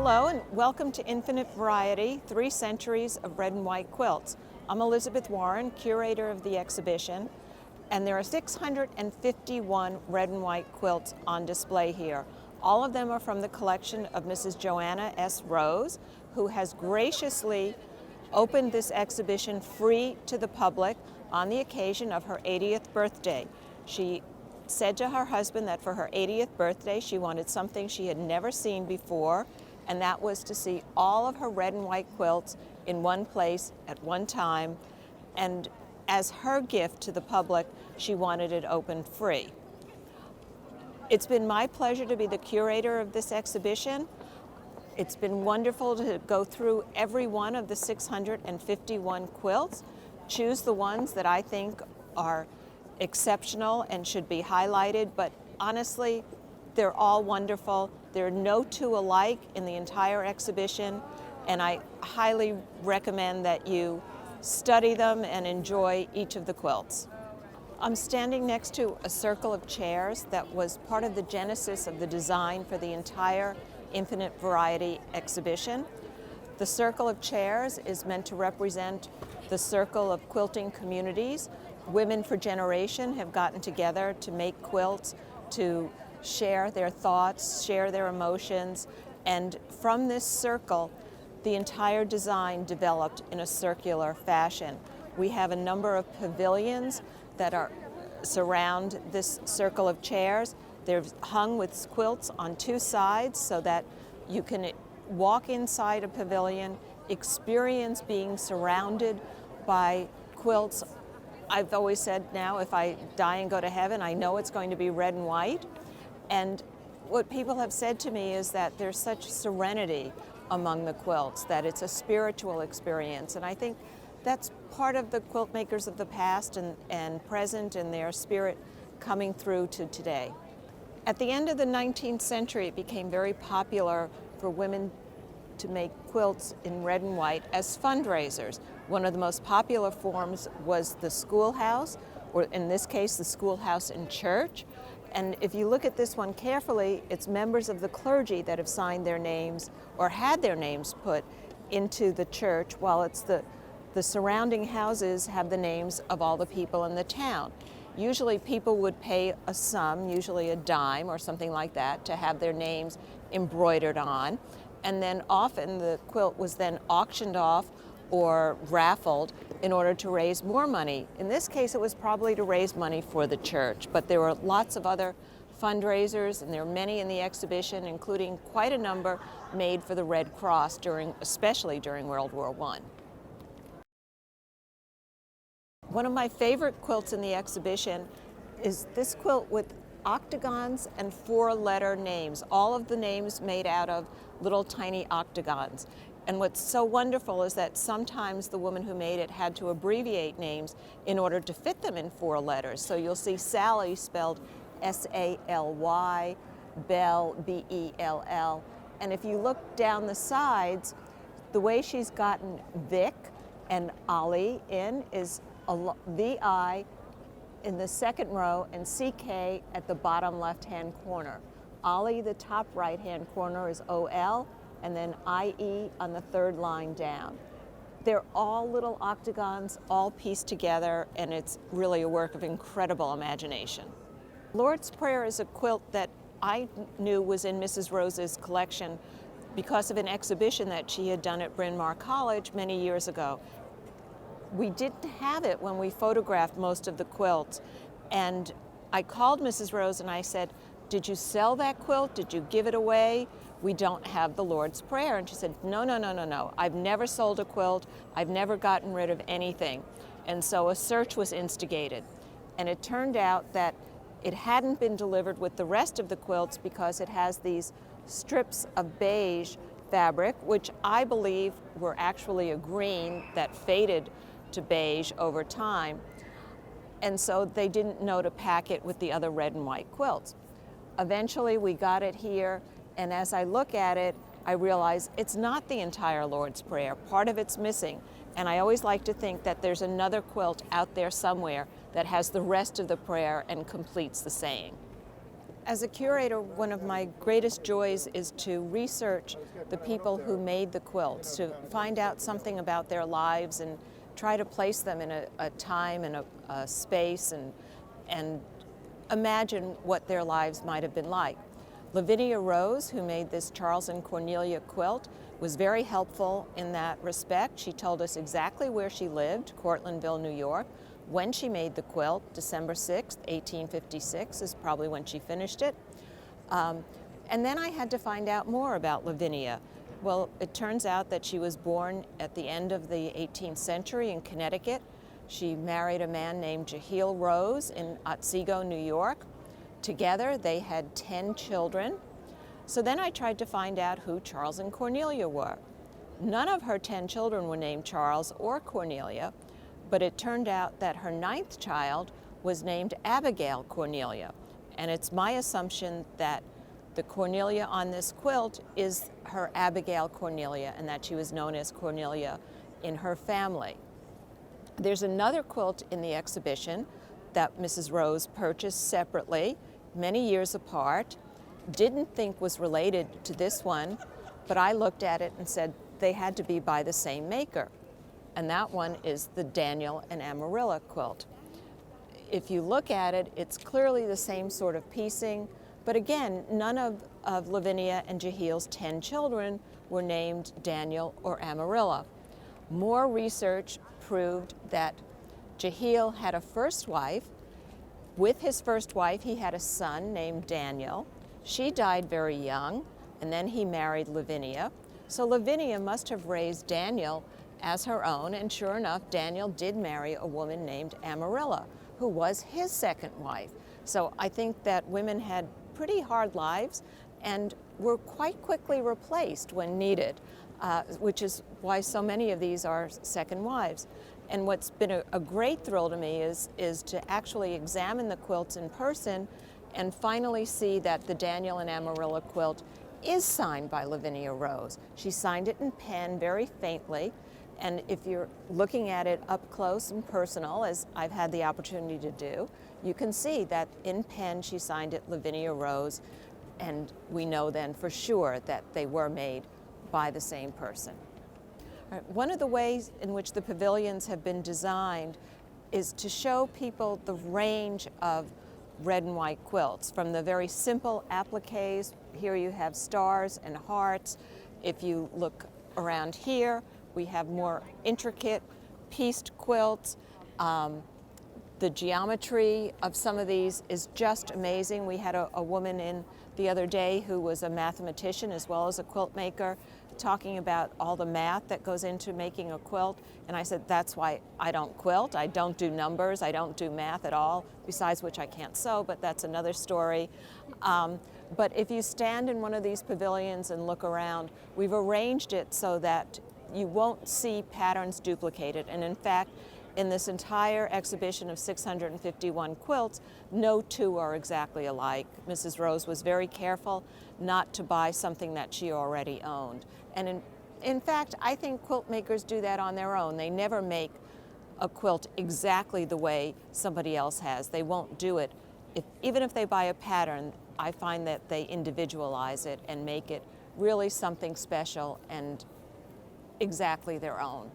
Hello and welcome to Infinite Variety, 3 Centuries of Red and White Quilts. I'm Elizabeth Warren, curator of the exhibition, and there are 651 red and white quilts on display here. All of them are from the collection of Mrs. Joanna S. Rose, who has graciously opened this exhibition free to the public on the occasion of her 80th birthday. She said to her husband that for her 80th birthday she wanted something she had never seen before, and that was to see all of her red and white quilts in one place at one time. And as her gift to the public, she wanted it open free. It's been my pleasure to be the curator of this exhibition. It's been wonderful to go through every one of the 651 quilts, choose the ones that I think are exceptional and should be highlighted, but honestly, they're all wonderful. There are no two alike in the entire exhibition, and I highly recommend that you study them and enjoy each of the quilts. I'm standing next to a circle of chairs that was part of the genesis of the design for the entire Infinite Variety exhibition. The circle of chairs is meant to represent the circle of quilting communities. Women for generation have gotten together to make quilts, to share their thoughts, share their emotions, and from this circle, the entire design developed in a circular fashion. We have a number of pavilions that surround this circle of chairs. They're hung with quilts on 2 sides so that you can walk inside a pavilion, experience being surrounded by quilts. I've always said now, if I die and go to heaven, I know it's going to be red and white. And what people have said to me is that there's such serenity among the quilts, that it's a spiritual experience. And I think that's part of the quilt makers of the past and present, and their spirit coming through to today. At the end of the 19th century, it became very popular for women to make quilts in red and white as fundraisers. One of the most popular forms was the schoolhouse, or in this case, the schoolhouse in church. And if you look at this one carefully, it's members of the clergy that have signed their names or had their names put into the church, while it's the surrounding houses have the names of all the people in the town. Usually people would pay a sum, usually a dime or something like that, to have their names embroidered on. And then often the quilt was then auctioned off or raffled in order to raise more money. In this case, it was probably to raise money for the church, but there were lots of other fundraisers, and there are many in the exhibition, including quite a number made for the Red Cross, especially during World War I. One of my favorite quilts in the exhibition is this quilt with octagons and 4-letter names, all of the names made out of little tiny octagons. And what's so wonderful is that sometimes the woman who made it had to abbreviate names in order to fit them in 4 letters. So you'll see Sally spelled S-A-L-Y, Bell, B-E-L-L. And if you look down the sides, the way she's gotten Vic and Ali in is V-I in the second row and C-K at the bottom left-hand corner. Ali, the top right-hand corner, is O-L, and then I-E on the 3rd line down. They're all little octagons, all pieced together, and it's really a work of incredible imagination. Lord's Prayer is a quilt that I knew was in Mrs. Rose's collection because of an exhibition that she had done at Bryn Mawr College many years ago. We didn't have it when we photographed most of the quilts, and I called Mrs. Rose and I said, "Did you sell that quilt? Did you give it away? We don't have the Lord's Prayer." And she said, no. I've never sold a quilt. I've never gotten rid of anything. And so a search was instigated. And it turned out that it hadn't been delivered with the rest of the quilts because it has these strips of beige fabric, which I believe were actually a green that faded to beige over time. And so they didn't know to pack it with the other red and white quilts. Eventually we got it here, and as I look at it, I realize it's not the entire Lord's Prayer. Part of it's missing, and I always like to think that there's another quilt out there somewhere that has the rest of the prayer and completes the saying. As a curator, one of my greatest joys is to research the people who made the quilts, to find out something about their lives and try to place them in a time and a space and imagine what their lives might have been like. Lavinia Rose, who made this Charles and Cornelia quilt, was very helpful in that respect. She told us exactly where she lived, Cortlandville, New York, when she made the quilt. December 6th, 1856 is probably when she finished it. And then I had to find out more about Lavinia. Well, it turns out that she was born at the end of the 18th century in Connecticut. She married a man named Jehiel Rose in Otsego, New York. Together, they had 10 children. So then I tried to find out who Charles and Cornelia were. None of her 10 children were named Charles or Cornelia, but it turned out that her 9th child was named Abigail Cornelia. And it's my assumption that the Cornelia on this quilt is her Abigail Cornelia, and that she was known as Cornelia in her family. There's another quilt in the exhibition that Mrs. Rose purchased separately, many years apart. Didn't think was related to this one, but I looked at it and said they had to be by the same maker. And that one is the Daniel and Amarilla quilt. If you look at it, it's clearly the same sort of piecing, but again, none of Lavinia and Jehiel's 10 children were named Daniel or Amarilla. More research proved that Jehiel had a first wife. With his first wife, he had a son named Daniel. She died very young, and then he married Lavinia. So Lavinia must have raised Daniel as her own, and sure enough, Daniel did marry a woman named Amarilla, who was his second wife. So I think that women had pretty hard lives and were quite quickly replaced when needed, which is why so many of these are second wives. And what's been a great thrill to me is to actually examine the quilts in person and finally see that the Daniel and Amarilla quilt is signed by Lavinia Rose. She signed it in pen very faintly, and if you're looking at it up close and personal, as I've had the opportunity to do, you can see that in pen she signed it Lavinia Rose, and we know then for sure that they were made by the same person. All right, one of the ways in which the pavilions have been designed is to show people the range of red and white quilts, from the very simple appliques. Here you have stars and hearts. If you look around here, we have more intricate pieced quilts. The geometry of some of these is just amazing. We had a woman in the other day who was a mathematician as well as a quilt maker, talking about all the math that goes into making a quilt. And I said, that's why I don't quilt. I don't do numbers. I don't do math at all, besides which I can't sew, but that's another story. But if you stand in one of these pavilions and look around, we've arranged it so that you won't see patterns duplicated. And in fact, in this entire exhibition of 651 quilts, no two are exactly alike. Mrs. Rose was very careful not to buy something that she already owned. And in fact, I think quilt makers do that on their own. They never make a quilt exactly the way somebody else has. They won't do it. Even if they buy a pattern, I find that they individualize it and make it really something special and exactly their own.